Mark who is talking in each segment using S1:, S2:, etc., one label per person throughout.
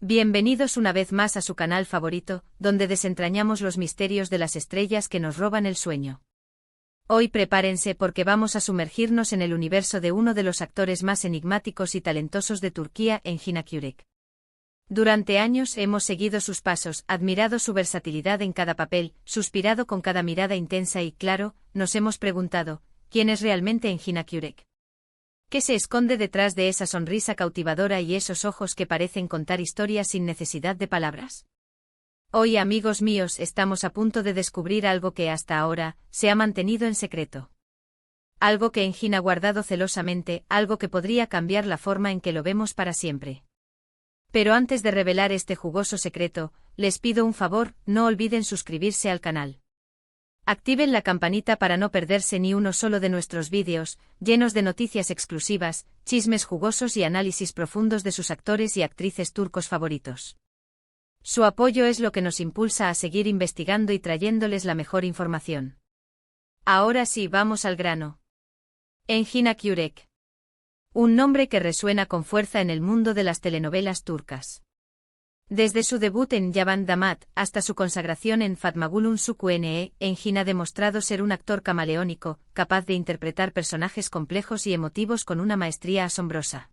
S1: Bienvenidos una vez más a su canal favorito, donde desentrañamos los misterios de las estrellas que nos roban el sueño. Hoy prepárense porque vamos a sumergirnos en el universo de uno de los actores más enigmáticos y talentosos de Turquía, Engin Akyürek. Durante años hemos seguido sus pasos, admirado su versatilidad en cada papel, suspirado con cada mirada intensa y, claro, nos hemos preguntado, ¿quién es realmente Engin Akyürek? ¿Qué se esconde detrás de esa sonrisa cautivadora y esos ojos que parecen contar historias sin necesidad de palabras? Hoy, amigos míos, estamos a punto de descubrir algo que hasta ahora se ha mantenido en secreto. Algo que Engin ha guardado celosamente, algo que podría cambiar la forma en que lo vemos para siempre. Pero antes de revelar este jugoso secreto, les pido un favor, no olviden suscribirse al canal. Activen la campanita para no perderse ni uno solo de nuestros vídeos, llenos de noticias exclusivas, chismes jugosos y análisis profundos de sus actores y actrices turcos favoritos. Su apoyo es lo que nos impulsa a seguir investigando y trayéndoles la mejor información. Ahora sí, vamos al grano. Engin Akyürek. Un nombre que resuena con fuerza en el mundo de las telenovelas turcas. Desde su debut en Yaban Damat hasta su consagración en Fatmagulun Sukuene, Engin ha demostrado ser un actor camaleónico, capaz de interpretar personajes complejos y emotivos con una maestría asombrosa.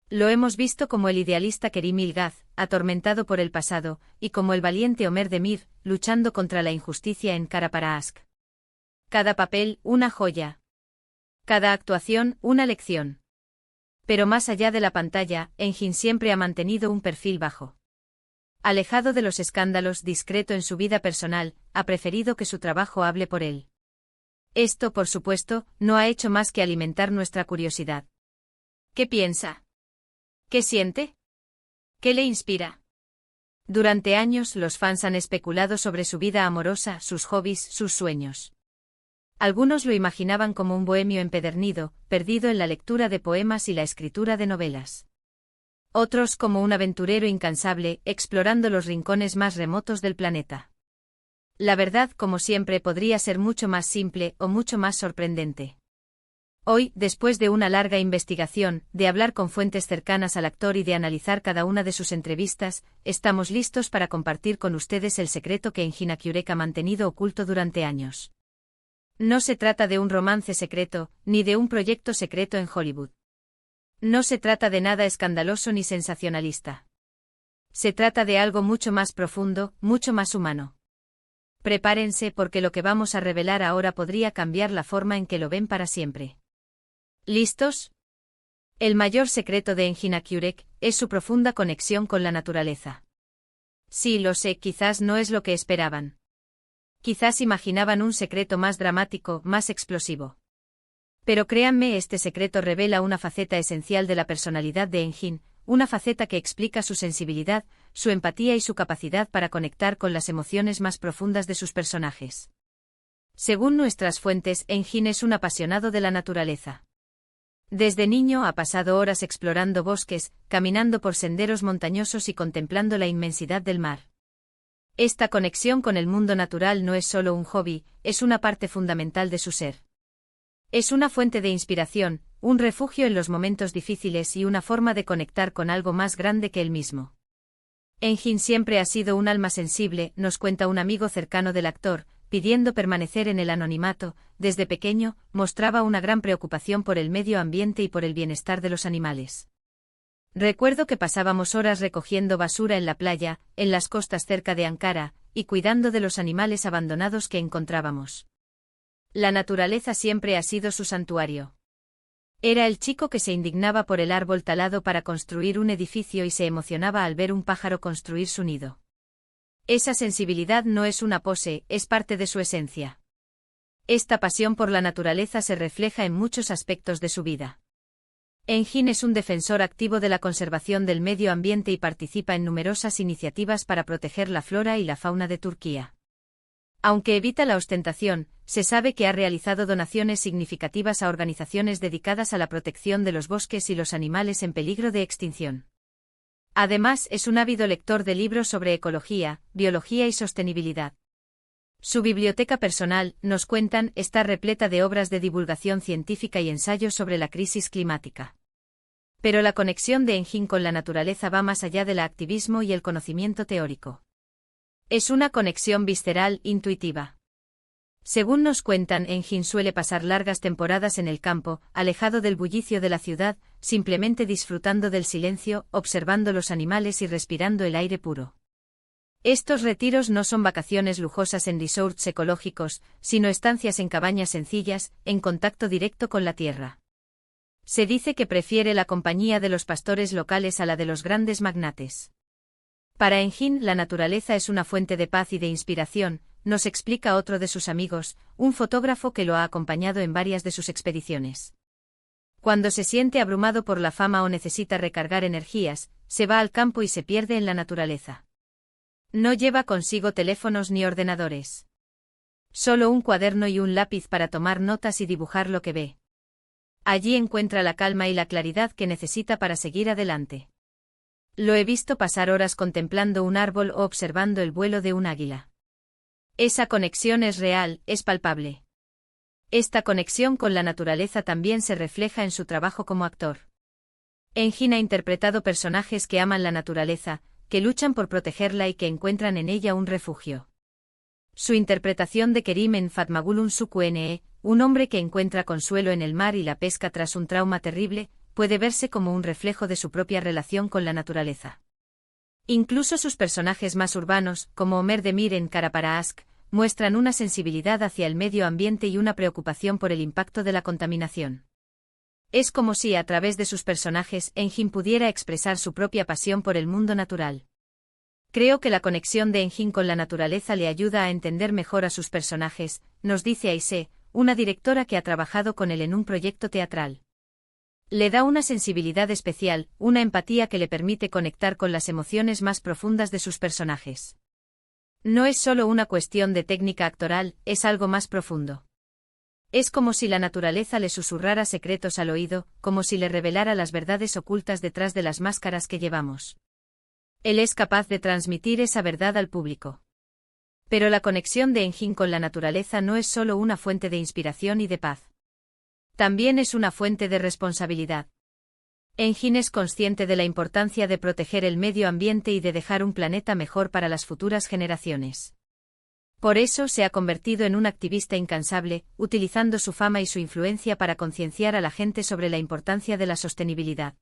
S1: Lo hemos visto como el idealista Kerim Ilgaz, atormentado por el pasado, y como el valiente Ömer Demir, luchando contra la injusticia en Kara para Aşk. Cada papel, una joya. Cada actuación, una lección. Pero más allá de la pantalla, Engin siempre ha mantenido un perfil bajo. Alejado de los escándalos, discreto en su vida personal, ha preferido que su trabajo hable por él. Esto, por supuesto, no ha hecho más que alimentar nuestra curiosidad. ¿Qué piensa? ¿Qué siente? ¿Qué le inspira? Durante años los fans han especulado sobre su vida amorosa, sus hobbies, sus sueños. Algunos lo imaginaban como un bohemio empedernido, perdido en la lectura de poemas y la escritura de novelas. Otros como un aventurero incansable, explorando los rincones más remotos del planeta. La verdad, como siempre, podría ser mucho más simple o mucho más sorprendente. Hoy, después de una larga investigación, de hablar con fuentes cercanas al actor y de analizar cada una de sus entrevistas, estamos listos para compartir con ustedes el secreto que Engin Akyürek ha mantenido oculto durante años. No se trata de un romance secreto, ni de un proyecto secreto en Hollywood. No se trata de nada escandaloso ni sensacionalista. Se trata de algo mucho más profundo, mucho más humano. Prepárense porque lo que vamos a revelar ahora podría cambiar la forma en que lo ven para siempre. ¿Listos? El mayor secreto de Engin Akyürek es su profunda conexión con la naturaleza. Sí, lo sé, quizás no es lo que esperaban. Quizás imaginaban un secreto más dramático, más explosivo. Pero créanme, este secreto revela una faceta esencial de la personalidad de Engin, una faceta que explica su sensibilidad, su empatía y su capacidad para conectar con las emociones más profundas de sus personajes. Según nuestras fuentes, Engin es un apasionado de la naturaleza. Desde niño ha pasado horas explorando bosques, caminando por senderos montañosos y contemplando la inmensidad del mar. Esta conexión con el mundo natural no es solo un hobby, es una parte fundamental de su ser. Es una fuente de inspiración, un refugio en los momentos difíciles y una forma de conectar con algo más grande que él mismo. Engin siempre ha sido un alma sensible, nos cuenta un amigo cercano del actor, pidiendo permanecer en el anonimato. Desde pequeño, mostraba una gran preocupación por el medio ambiente y por el bienestar de los animales. Recuerdo que pasábamos horas recogiendo basura en la playa, en las costas cerca de Ankara, y cuidando de los animales abandonados que encontrábamos. La naturaleza siempre ha sido su santuario. Era el chico que se indignaba por el árbol talado para construir un edificio y se emocionaba al ver un pájaro construir su nido. Esa sensibilidad no es una pose, es parte de su esencia. Esta pasión por la naturaleza se refleja en muchos aspectos de su vida. Engin es un defensor activo de la conservación del medio ambiente y participa en numerosas iniciativas para proteger la flora y la fauna de Turquía. Aunque evita la ostentación, se sabe que ha realizado donaciones significativas a organizaciones dedicadas a la protección de los bosques y los animales en peligro de extinción. Además, es un ávido lector de libros sobre ecología, biología y sostenibilidad. Su biblioteca personal, nos cuentan, está repleta de obras de divulgación científica y ensayos sobre la crisis climática. Pero la conexión de Engin con la naturaleza va más allá del activismo y el conocimiento teórico. Es una conexión visceral, intuitiva. Según nos cuentan, Engin suele pasar largas temporadas en el campo, alejado del bullicio de la ciudad, simplemente disfrutando del silencio, observando los animales y respirando el aire puro. Estos retiros no son vacaciones lujosas en resorts ecológicos, sino estancias en cabañas sencillas, en contacto directo con la tierra. Se dice que prefiere la compañía de los pastores locales a la de los grandes magnates. Para Engin, la naturaleza es una fuente de paz y de inspiración, nos explica otro de sus amigos, un fotógrafo que lo ha acompañado en varias de sus expediciones. Cuando se siente abrumado por la fama o necesita recargar energías, se va al campo y se pierde en la naturaleza. No lleva consigo teléfonos ni ordenadores. Solo un cuaderno y un lápiz para tomar notas y dibujar lo que ve. Allí encuentra la calma y la claridad que necesita para seguir adelante. Lo he visto pasar horas contemplando un árbol o observando el vuelo de un águila. Esa conexión es real, es palpable. Esta conexión con la naturaleza también se refleja en su trabajo como actor. Engin ha interpretado personajes que aman la naturaleza, que luchan por protegerla y que encuentran en ella un refugio. Su interpretación de Kerim en Fatmagulun Suku-Ne, un hombre que encuentra consuelo en el mar y la pesca tras un trauma terrible, puede verse como un reflejo de su propia relación con la naturaleza. Incluso sus personajes más urbanos, como Omer Demir en Kara para Ask, muestran una sensibilidad hacia el medio ambiente y una preocupación por el impacto de la contaminación. Es como si a través de sus personajes Engin pudiera expresar su propia pasión por el mundo natural. Creo que la conexión de Engin con la naturaleza le ayuda a entender mejor a sus personajes, nos dice Aisé, una directora que ha trabajado con él en un proyecto teatral. Le da una sensibilidad especial, una empatía que le permite conectar con las emociones más profundas de sus personajes. No es solo una cuestión de técnica actoral, es algo más profundo. Es como si la naturaleza le susurrara secretos al oído, como si le revelara las verdades ocultas detrás de las máscaras que llevamos. Él es capaz de transmitir esa verdad al público. Pero la conexión de Engin con la naturaleza no es solo una fuente de inspiración y de paz. También es una fuente de responsabilidad. Engin es consciente de la importancia de proteger el medio ambiente y de dejar un planeta mejor para las futuras generaciones. Por eso se ha convertido en un activista incansable, utilizando su fama y su influencia para concienciar a la gente sobre la importancia de la sostenibilidad.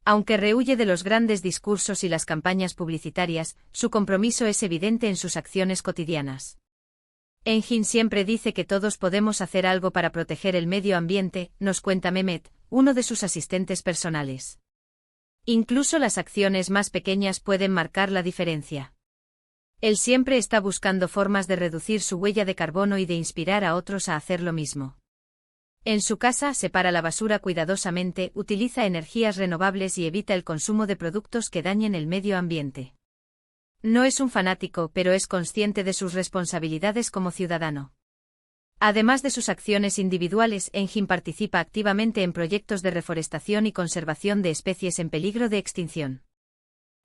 S1: Aunque rehúye de los grandes discursos y las campañas publicitarias, su compromiso es evidente en sus acciones cotidianas. Engin siempre dice que todos podemos hacer algo para proteger el medio ambiente, nos cuenta Mehmet, uno de sus asistentes personales. Incluso las acciones más pequeñas pueden marcar la diferencia. Él siempre está buscando formas de reducir su huella de carbono y de inspirar a otros a hacer lo mismo. En su casa separa la basura cuidadosamente, utiliza energías renovables y evita el consumo de productos que dañen el medio ambiente. No es un fanático, pero es consciente de sus responsabilidades como ciudadano. Además de sus acciones individuales, Engin participa activamente en proyectos de reforestación y conservación de especies en peligro de extinción.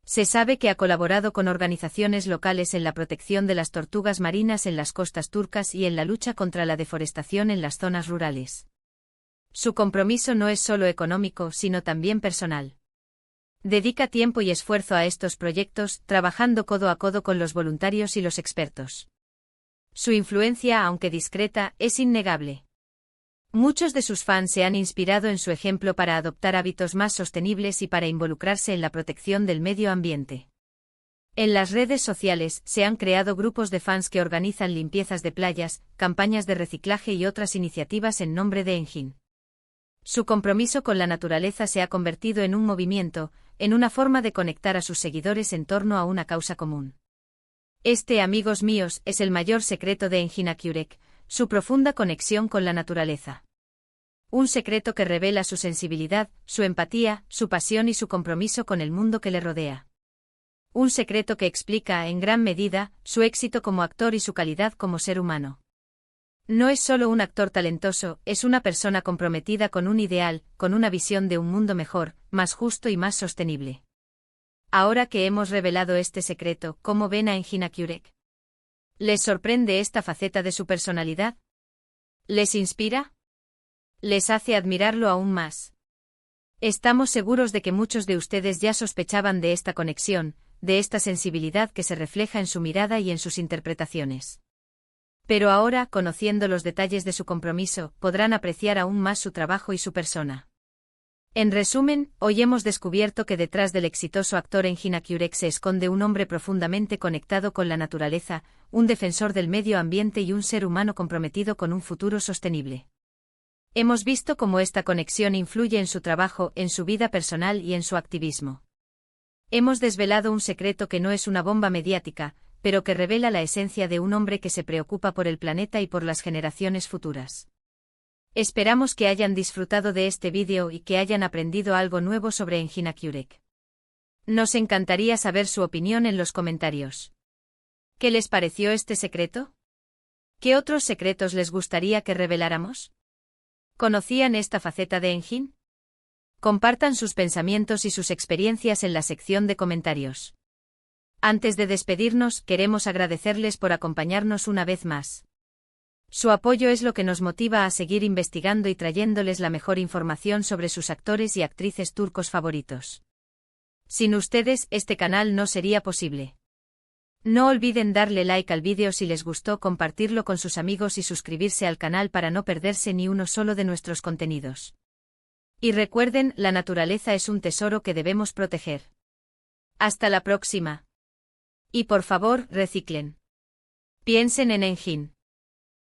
S1: Se sabe que ha colaborado con organizaciones locales en la protección de las tortugas marinas en las costas turcas y en la lucha contra la deforestación en las zonas rurales. Su compromiso no es solo económico, sino también personal. Dedica tiempo y esfuerzo a estos proyectos, trabajando codo a codo con los voluntarios y los expertos. Su influencia, aunque discreta, es innegable. Muchos de sus fans se han inspirado en su ejemplo para adoptar hábitos más sostenibles y para involucrarse en la protección del medio ambiente. En las redes sociales se han creado grupos de fans que organizan limpiezas de playas, campañas de reciclaje y otras iniciativas en nombre de Engin. Su compromiso con la naturaleza se ha convertido en un movimiento, en una forma de conectar a sus seguidores en torno a una causa común. Este, amigos míos, es el mayor secreto de Engin Akyurek, su profunda conexión con la naturaleza. Un secreto que revela su sensibilidad, su empatía, su pasión y su compromiso con el mundo que le rodea. Un secreto que explica, en gran medida, su éxito como actor y su calidad como ser humano. No es solo un actor talentoso, es una persona comprometida con un ideal, con una visión de un mundo mejor, más justo y más sostenible. Ahora que hemos revelado este secreto, ¿cómo ven a Engin Akyurek? ¿Les sorprende esta faceta de su personalidad? ¿Les inspira? ¿Les hace admirarlo aún más? Estamos seguros de que muchos de ustedes ya sospechaban de esta conexión, de esta sensibilidad que se refleja en su mirada y en sus interpretaciones. Pero ahora, conociendo los detalles de su compromiso, podrán apreciar aún más su trabajo y su persona. En resumen, hoy hemos descubierto que detrás del exitoso actor Engin Akyurek se esconde un hombre profundamente conectado con la naturaleza, un defensor del medio ambiente y un ser humano comprometido con un futuro sostenible. Hemos visto cómo esta conexión influye en su trabajo, en su vida personal y en su activismo. Hemos desvelado un secreto que no es una bomba mediática, pero que revela la esencia de un hombre que se preocupa por el planeta y por las generaciones futuras. Esperamos que hayan disfrutado de este vídeo y que hayan aprendido algo nuevo sobre Engin Akyurek. Nos encantaría saber su opinión en los comentarios. ¿Qué les pareció este secreto? ¿Qué otros secretos les gustaría que reveláramos? ¿Conocían esta faceta de Engin? Compartan sus pensamientos y sus experiencias en la sección de comentarios. Antes de despedirnos, queremos agradecerles por acompañarnos una vez más. Su apoyo es lo que nos motiva a seguir investigando y trayéndoles la mejor información sobre sus actores y actrices turcos favoritos. Sin ustedes, este canal no sería posible. No olviden darle like al vídeo si les gustó, compartirlo con sus amigos y suscribirse al canal para no perderse ni uno solo de nuestros contenidos. Y recuerden, la naturaleza es un tesoro que debemos proteger. Hasta la próxima. Y por favor, reciclen. Piensen en Engin.